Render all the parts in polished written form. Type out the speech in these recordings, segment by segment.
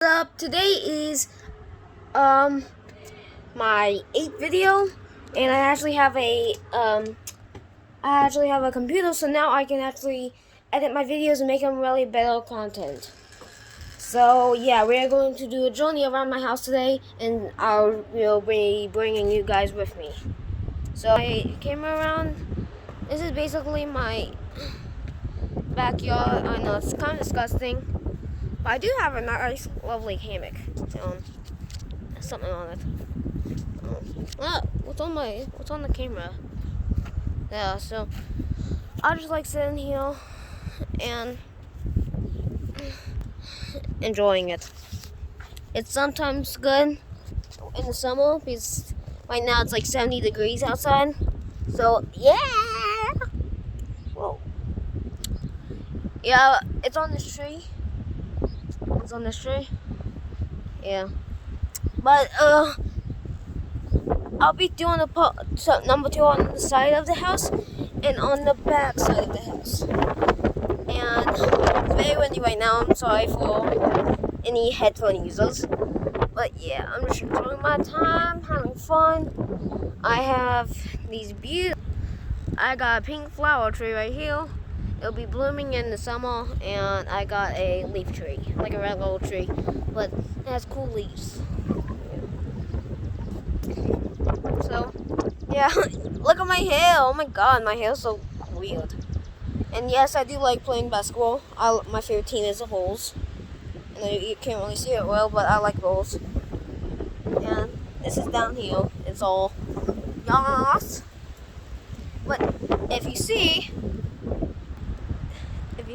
What's up? Today is um my 8th video, and I actually have a computer, so now I can actually edit my videos and make them really better content. So yeah, we're going to do a journey around my house today, and I will be bringing you guys with me. So I came around. This is basically my backyard. I know it's kind of disgusting, but I do have a nice, lovely hammock. Something on it. What's on the camera? Yeah, so I just like sitting here and enjoying it. It's sometimes good in the summer because right now it's like 70 degrees outside. So yeah. Whoa. Yeah, it's on this tree. It's on this tree. Yeah. But I'll be doing number 2 on the side of the house and on the back side of the house. And it's very windy right now. I'm sorry for any headphone users. But yeah, I'm just enjoying my time, having fun. I have these beautiful. I got a pink flower tree right here. It'll be blooming in the summer, and I got a leaf tree, like a regular tree, but it has cool leaves. So, yeah, look at my hair. Oh my god, my hair's so weird. And yes, I do like playing basketball. My favorite team is the Bulls. I know you can't really see it well, but I like Bulls. And this is down here. It's all yas. But if you see, if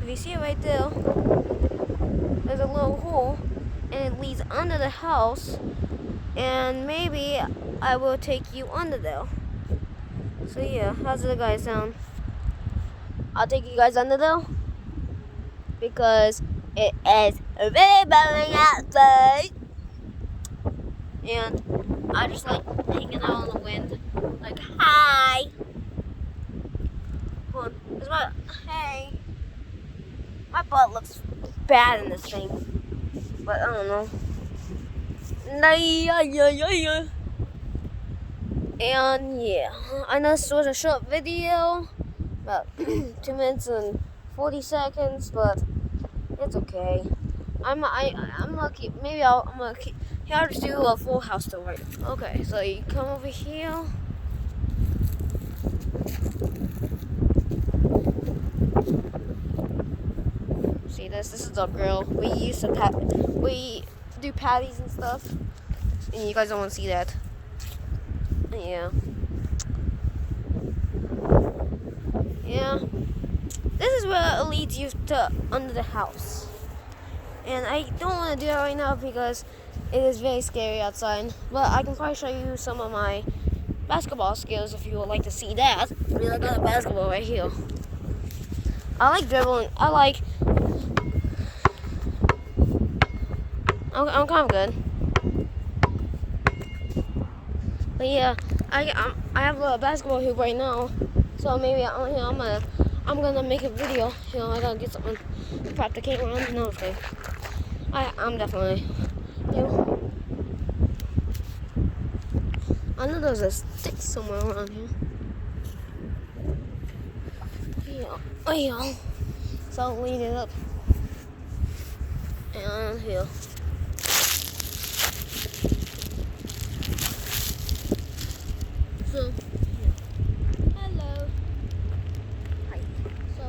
you see it right there, there's a little hole, and it leads under the house. And maybe I will take you under there. So yeah, how's the guys sound? I'll take you guys under there because it is very boring outside, and I just like hanging out on the wind. Like, hi. Hold on. Hey. My butt looks bad in this thing, but I don't know. And yeah, I know this was a short video, about 2 minutes and 40 seconds, but it's okay. I'm gonna keep. Maybe I'm gonna keep. Here, I'll just do a full house tour. Right? Okay, so you come over here. See this? This is our grill. We do patties and stuff, and you guys don't want to see that. Yeah. Yeah. This is where it leads you to under the house. And I don't want to do it right now because it is very scary outside. But I can probably show you some of my basketball skills if you would like to see that. I mean, I got a basketball right here. I like dribbling. I'm kind of good. But yeah, I have a basketball hoop right now. So maybe I'm gonna make a video. I gotta get something to prop the camera on. No, okay. I'm definitely. I know there's a stick somewhere around here. Yeah. Oh yeah. So I'll lead it up. And here. So. Hello. Hi. So.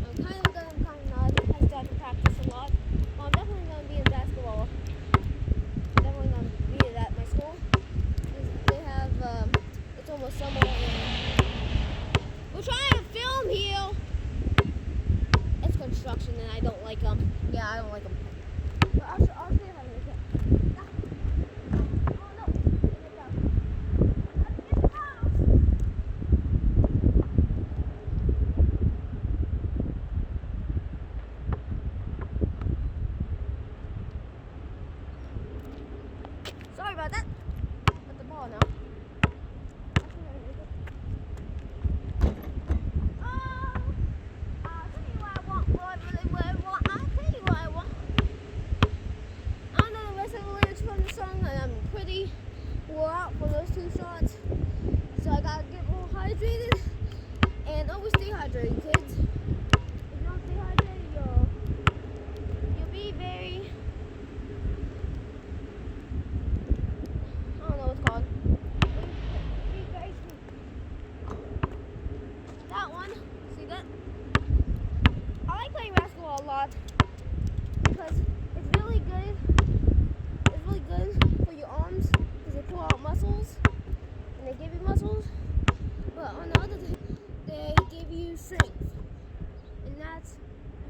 I'm kind of good, I'm kind of not. I still have to practice a lot. Well, I'm definitely going to be in basketball. I'm definitely going to be at my school. They have, it's almost summer and we're trying to film here. It's construction and I don't like them. Yeah, I don't like them. But I'll see if I can make it. Oh no. Sorry about that. At the ball now. I'll tell you what I want. I'll tell you what I want. lost 2 shots, so I gotta get more hydrated. And always stay hydrated, kids. If you don't stay hydrated, you'll be very, I don't know what it's called. Be very sweet. That one, see that? I like playing basketball a lot because it's really good. It's really good for your arms because they pull out muscles and they give you muscles. But on the other thing, they give you strength, and that's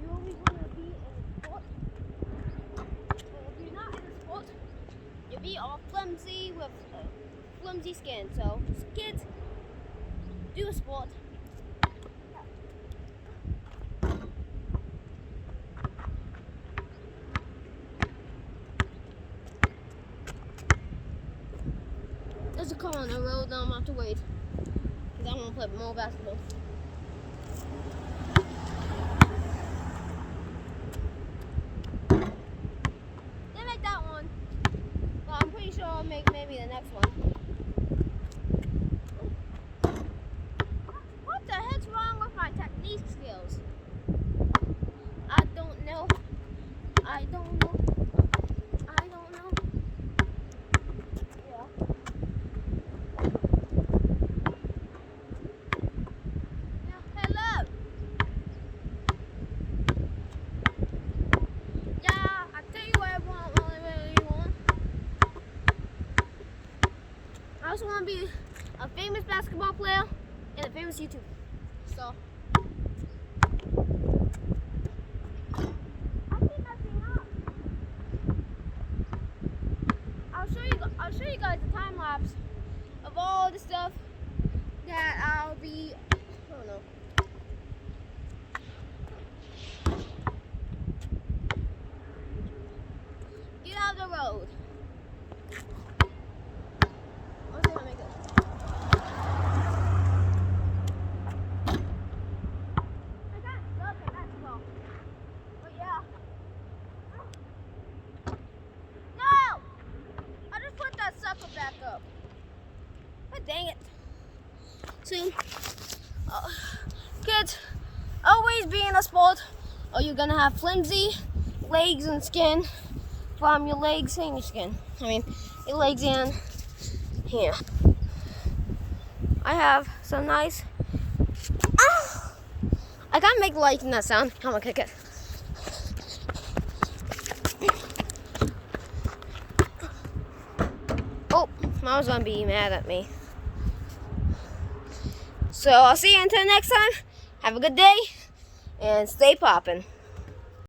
you always want to be in a sport. And if you're not in a sport, you'll be all flimsy with flimsy skin. So kids, do a sport. There's a car on the road, now I'm gonna have to wait because I want to play more basketball. Didn't make that one, but I'm pretty sure I'll make maybe the next one. What the heck's wrong with my technique skills? I don't know. I don't know. I don't know. Yeah. Hello. Yeah, I'll tell you what I want, really want. I also want to be a famous basketball player and a famous YouTuber. So I keep messing up. I'll show you guys the time lapse of all the stuff that I'll be. I don't know. Get out of the road. Let's see how I make this. I got stuck at basketball. But yeah. No! I just put that sucker back up. But dang it. See? Kids, always be in a sport or you're gonna have flimsy legs and skin from your legs and your skin. I mean, your legs and here. I have some nice. I gotta make liking that sound. I'm gonna kick it. Oh, Mom's gonna be mad at me. So I'll see you until next time. Have a good day and stay poppin'.